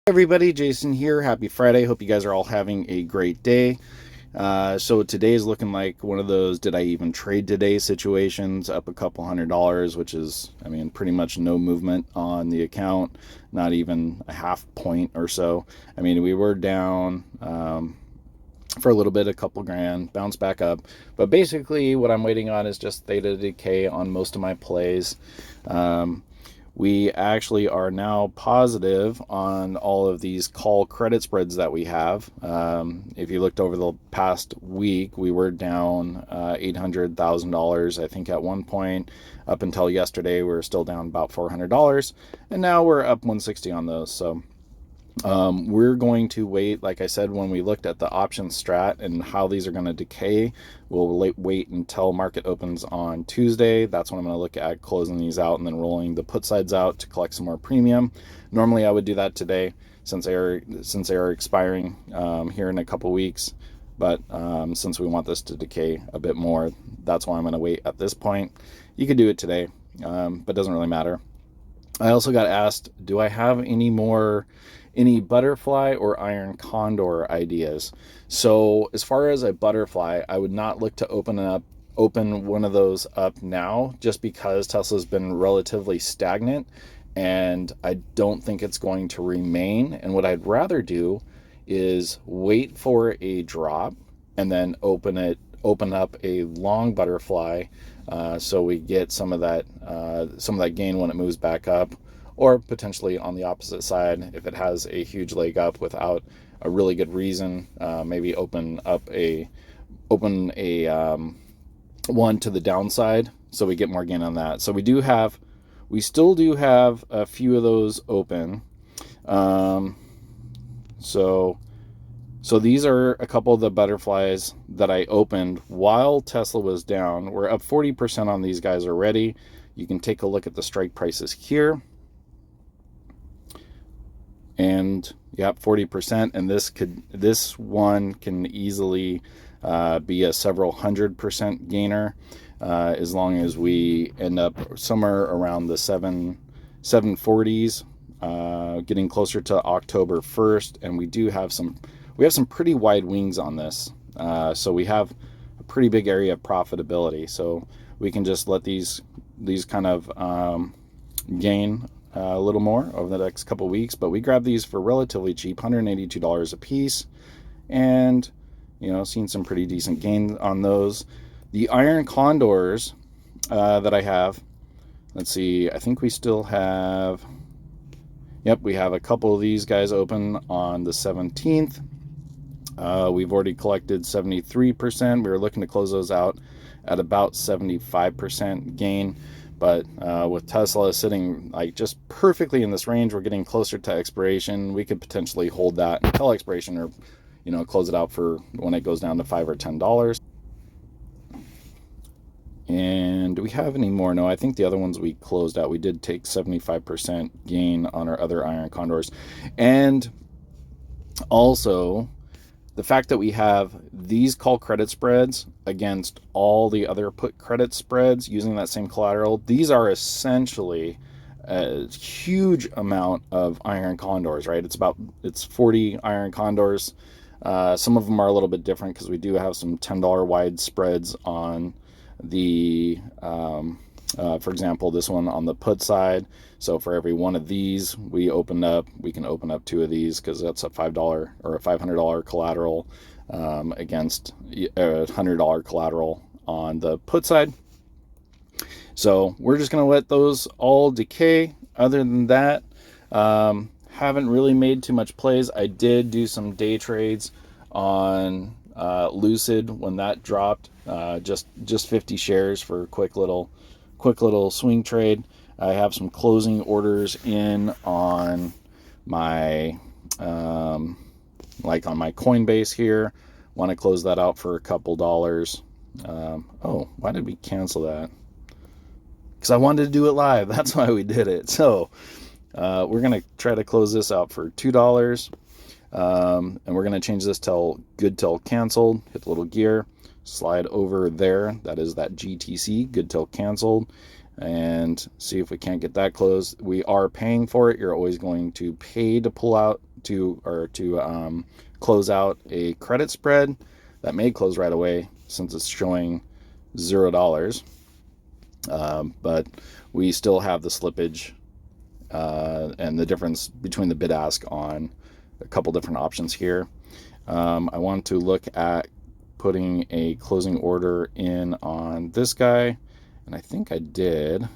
Everybody, Jason here. Happy Friday. Hope you guys are all having a great day. So today is looking like one of those did I even trade today situations, up a couple $100, which is, pretty much no movement on the account, not even a half point or so. We were down for a little bit, a couple grand, bounce back up. But basically what I'm waiting on is just theta decay on most of my plays. We actually are now positive on all of these call credit spreads that we have. If you looked over the past week, we were down $800,000, I think, at one point. Up until yesterday, we were still down about $400, and now we're up 160 on those. So we're going to wait, like I said, when we looked at the option strat and how these are going to decay, we'll wait until market opens on Tuesday. That's when I'm going to look at closing these out and then rolling the put sides out to collect some more premium. Normally I would do that today since they are expiring here in a couple weeks. But since we want this to decay a bit more, that's why I'm going to wait at this point. You could do it today, but it doesn't really matter. I also got asked, do I have any butterfly or iron condor ideas? So as far as a butterfly, I would not look to open one of those up now, just because Tesla's been relatively stagnant and I don't think it's going to remain. And what I'd rather do is wait for a drop and then open up a long butterfly, so we get some of that gain when it moves back up. Or potentially on the opposite side, if it has a huge leg up without a really good reason, maybe open a one to the downside, so we get more gain on that. So we still do have a few of those open. So these are a couple of the butterflies that I opened while Tesla was down. We're up 40% on these guys already. You can take a look at the strike prices here. And yep, 40%, and this one can easily be a several 100% gainer, as long as we end up somewhere around the 740s, getting closer to October 1st. And we have some pretty wide wings on this, so we have a pretty big area of profitability. So we can just let these kind of gain a little more over the next couple weeks. But we grabbed these for relatively cheap, $182 a piece, and seen some pretty decent gain on those. The iron condors that I have, let's see, I think we still have, yep, we have a couple of these guys open on the 17th. We've already collected 73%. We were looking to close those out at about 75% gain. But with Tesla sitting like just perfectly in this range, we're getting closer to expiration. We could potentially hold that until expiration, or close it out for when it goes down to $5 or $10. And do we have any more? No, I think the other ones we closed out. We did take 75% gain on our other iron condors. And also, the fact that we have these call credit spreads against all the other put credit spreads using that same collateral, these are essentially a huge amount of iron condors, right? It's 40 iron condors. Some of them are a little bit different because we do have some $10 wide spreads on the, for example, this one on the put side. So for every one of these we can open up two of these, because that's a $5 or a $500 collateral against a $100 collateral on the put side. So we're just going to let those all decay. Other than that, haven't really made too much plays. I did do some day trades on Lucid when that dropped, just 50 shares for a quick little swing trade. I have some closing orders in on my like on my Coinbase here. Want to close that out for a couple dollars. Oh, why did we cancel that? Because I wanted to do it live. That's why we did it. So we're going to try to close this out for $2. And we're going to change this till good till canceled. Hit the little gear, slide over there. That is that GTC, good till canceled. and see if we can't get that closed. We are paying for it. You're always going to pay to pull out to close out a credit spread that may close right away since it's showing $0. But we still have the slippage and the difference between the bid ask on a couple different options here. I want to look at putting a closing order in on this guy, and I think I did.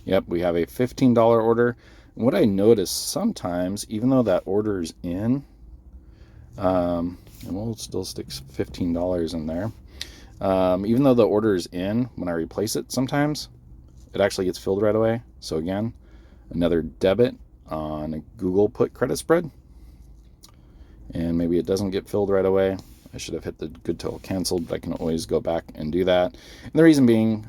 Yep, we have a $15 order. And what I notice sometimes, even though that order is in, and we'll still stick $15 in there, even though the order is in, when I replace it, sometimes it actually gets filled right away. So again, another debit on a Google put credit spread, and maybe it doesn't get filled right away. I should have hit the good till canceled, but I can always go back and do that. And the reason being,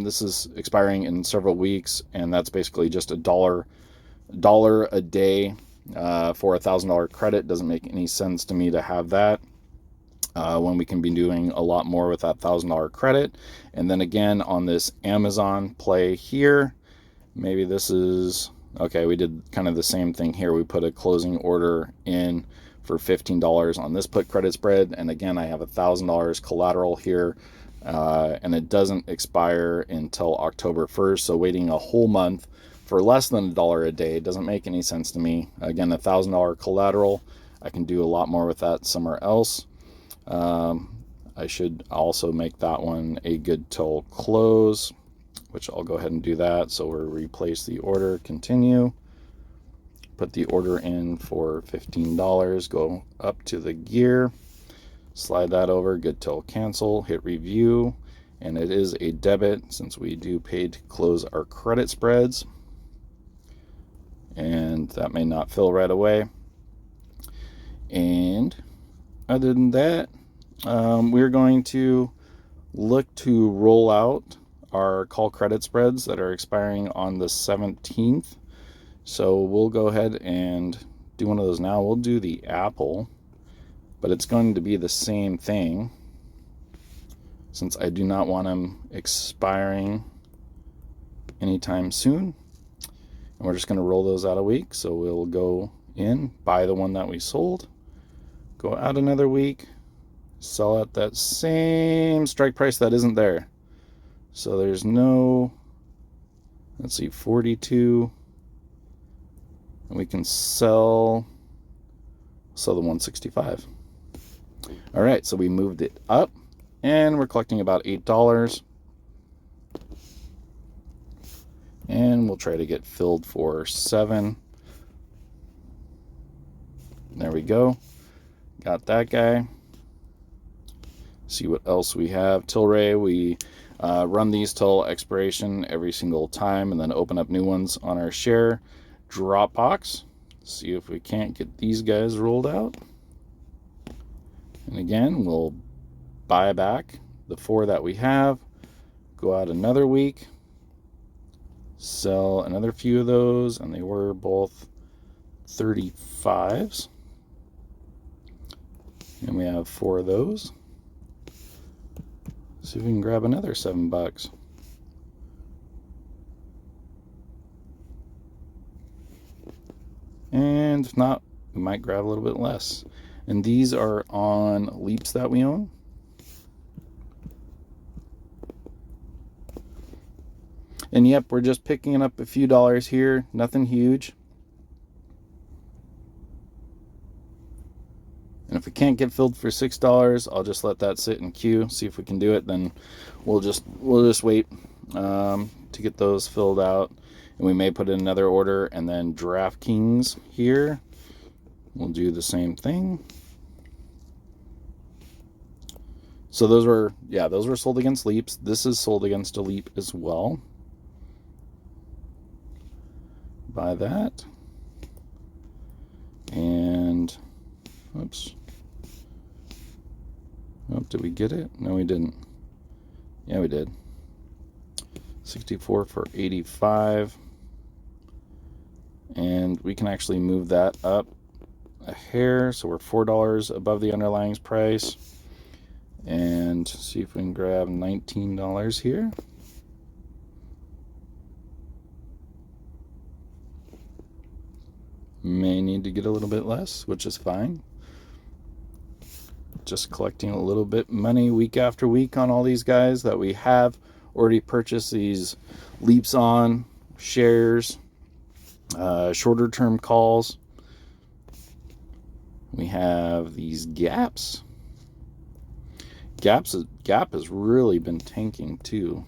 this is expiring in several weeks, and that's basically just a dollar a day for $1,000 credit. Doesn't make any sense to me to have that when we can be doing a lot more with that $1,000 credit. And then again, on this Amazon play here, maybe this is okay. We did kind of the same thing here. We put a closing order in for $15 on this put credit spread, and again, I have $1,000 collateral here, and it doesn't expire until October 1st. So waiting a whole month for less than $1 a day doesn't make any sense to me. Again, $1,000 collateral, I can do a lot more with that somewhere else. I should also make that one a good till close, which I'll go ahead and do that. So we'll replace the order, continue, put the order in for $15, go up to the gear, slide that over, good till cancel, hit review, and it is a debit since we do pay to close our credit spreads, and that may not fill right away. And other than that, we're going to look to roll out our call credit spreads that are expiring on the 17th. So we'll go ahead and do one of those now. We'll do the Apple, but it's going to be the same thing since I do not want them expiring anytime soon. And we're just going to roll those out a week. So we'll go in, buy the one that we sold, go out another week, sell at that same strike price that isn't there. So there's no, let's see, 42. And we can sell the 165. All right, so we moved it up, and we're collecting about $8. And we'll try to get filled for 7. There we go. Got that guy. See what else we have. Tilray, we run these till expiration every single time, and then open up new ones on our share. Dropbox, see if we can't get these guys rolled out. And again, we'll buy back the 4 that we have, go out another week, sell another few of those, and they were both 35s. And we have 4 of those. See if we can grab another $7. And if not, we might grab a little bit less. And these are on leaps that we own. And yep, we're just picking up a few dollars here, nothing huge. And if we can't get filled for $6, I'll just let that sit in queue, see if we can do it. Then we'll just wait to get those filled out. And we may put in another order, and then DraftKings here, we'll do the same thing. So those were sold against leaps. This is sold against a leap as well. Buy that. And, oops. Oh, did we get it? No, we didn't. Yeah, we did. 64 for 85. And we can actually move that up a hair, so we're $4 above the underlying price. And see if we can grab $19 here. May need to get a little bit less, which is fine. Just collecting a little bit money week after week on all these guys that we have already purchased these leaps on, shares, shorter term calls. We have these gaps. Gap has really been tanking too,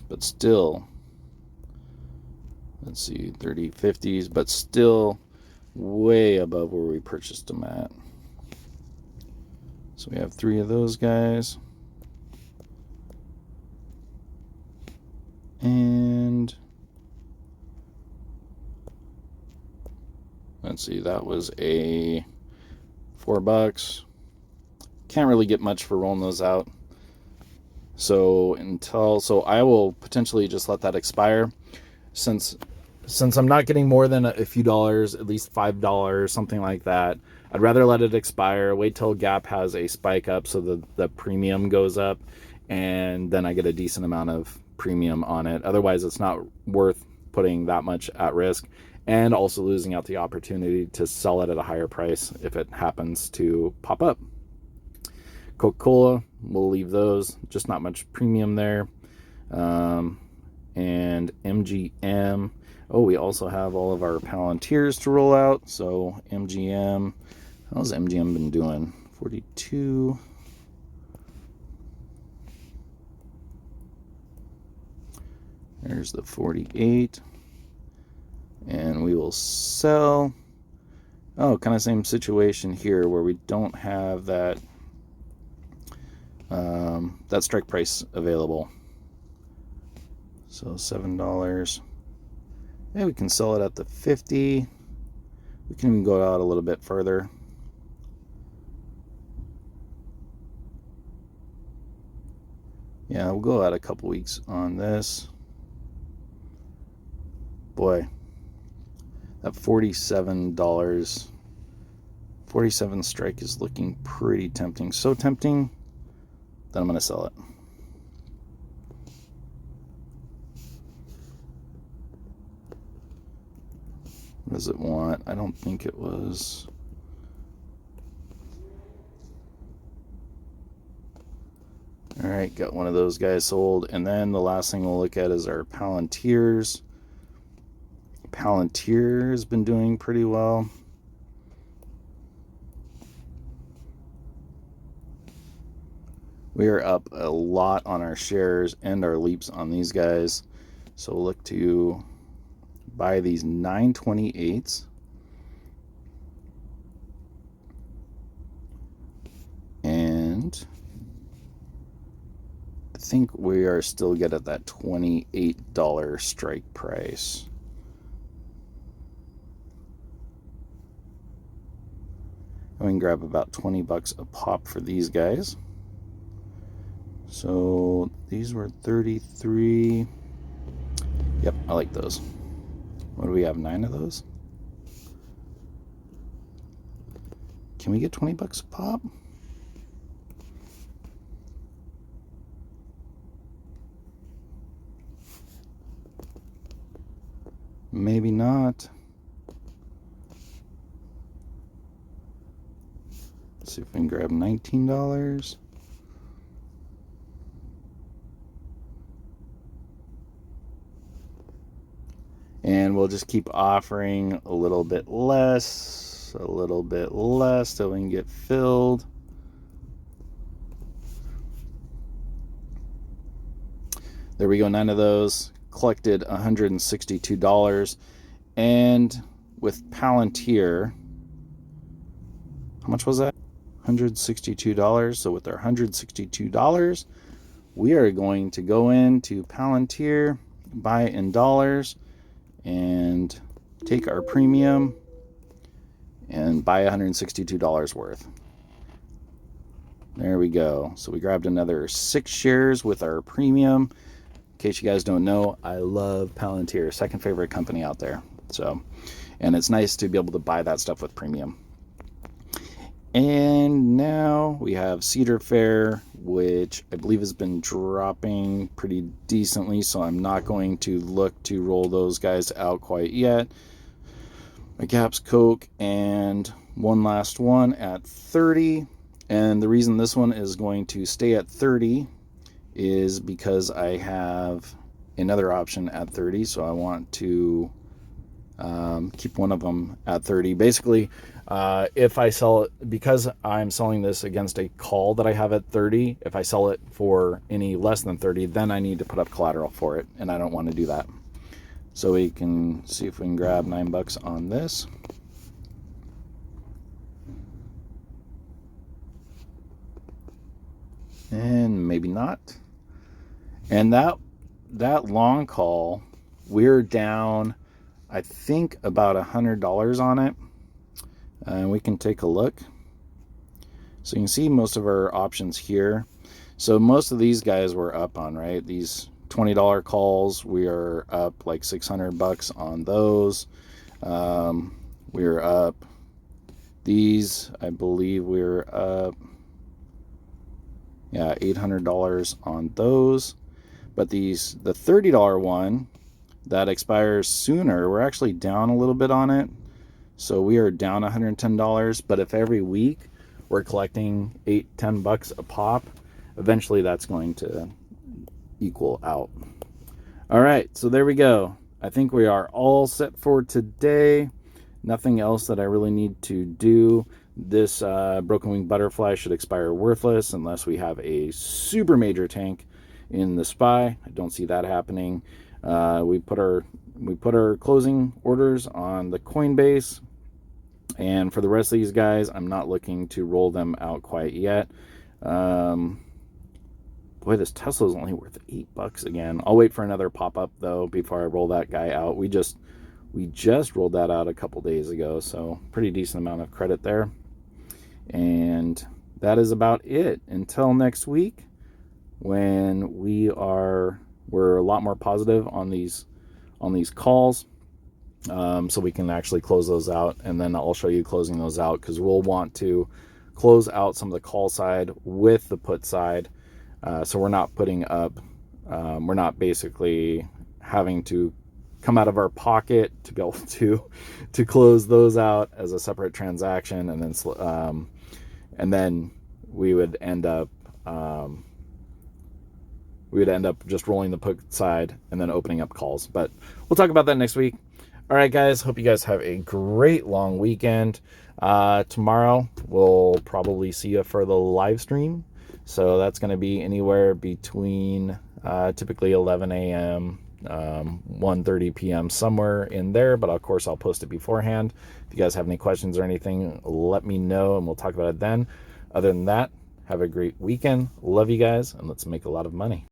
but still, let's see, 30 50s, but still way above where we purchased them at. So we have 3 of those guys, and let's see, that was a $4. Can't really get much for rolling those out. So I will potentially just let that expire, since I'm not getting more than a few dollars, at least $5, something like that. I'd rather let it expire, wait till Gap has a spike up so the premium goes up, and then I get a decent amount of premium on it. Otherwise, it's not worth putting that much at risk, and also losing out the opportunity to sell it at a higher price if it happens to pop up. Coca-Cola, we'll leave those, just not much premium there. And MGM, we also have all of our Palantirs to roll out. So MGM, how's MGM been doing? 42. There's the 48. And we will sell. Kind of same situation here where we don't have that strike price available. So $7. Yeah, we can sell it at the 50. We can even go out a little bit further. Yeah, we'll go out a couple weeks on this. Boy, that $47, 47 strike is looking pretty tempting. So tempting that I'm going to sell it. What does it want? I don't think it was. All right, got one of those guys sold. And then the last thing we'll look at is our Palantirs. Palantir has been doing pretty well. We are up a lot on our shares and our leaps on these guys. So we'll look to buy these 928s. And I think we are still good at that $28 strike price. We can grab about $20 a pop for these guys. So these were 33. Yep, I like those. What do we have? 9 of those? Can we get $20 a pop? Maybe not. Let's see if we can grab $19. And we'll just keep offering a little bit less till we can get filled. There we go, 9 of those. Collected $162. And with Palantir, how much was that? $162. So with our $162, we are going to go into Palantir, buy in dollars, and take our premium and buy $162 worth. There we go. So we grabbed another 6 shares with our premium. In case you guys don't know, I love Palantir, second favorite company out there. So, and it's nice to be able to buy that stuff with premium. And now we have Cedar Fair, which I believe has been dropping pretty decently, so I'm not going to look to roll those guys out quite yet. my Caps Coke, and one last one at 30. And the reason this one is going to stay at 30 is because I have another option at 30, so I want to keep one of them at 30. Basically, if I sell it, because I'm selling this against a call that I have at 30, if I sell it for any less than 30, then I need to put up collateral for it, and I don't want to do that. So we can see if we can grab $9 on this. And maybe not. And that long call, we're down, I think, about $100 on it. And we can take a look. So you can see most of our options here. So most of these guys we're up on, right? These $20 calls, we are up like $600 on those. We're up. These, I believe we're up, yeah, $800 on those. But the $30 one that expires sooner, we're actually down a little bit on it. So we are down $110. But if every week we're collecting $8-10 a pop, eventually that's going to equal out. All right, so there we go. I think we are all set for today. Nothing else that I really need to do. This broken wing butterfly should expire worthless unless we have a super major tank in the SPY. I don't see that happening. We put our closing orders on the Coinbase, and for the rest of these guys, I'm not looking to roll them out quite yet. Boy, this Tesla is only worth $8 again. I'll wait for another pop-up though before I roll that guy out. We just rolled that out a couple days ago, so pretty decent amount of credit there. And that is about it until next week, when we're a lot more positive on these calls, so we can actually close those out. And then I'll show you closing those out, because we'll want to close out some of the call side with the put side, so we're not putting up, we're not basically having to come out of our pocket to be able to close those out as a separate transaction, and then we would end up just rolling the put side and then opening up calls. But we'll talk about that next week. All right, guys, hope you guys have a great long weekend. Tomorrow we'll probably see you for the live stream, so that's going to be anywhere between typically 11 a.m. 1:30 p.m. somewhere in there, but of course I'll post it beforehand. If you guys have any questions or anything, let me know and we'll talk about it then. Other than that, have a great weekend. Love you guys, and let's make a lot of money.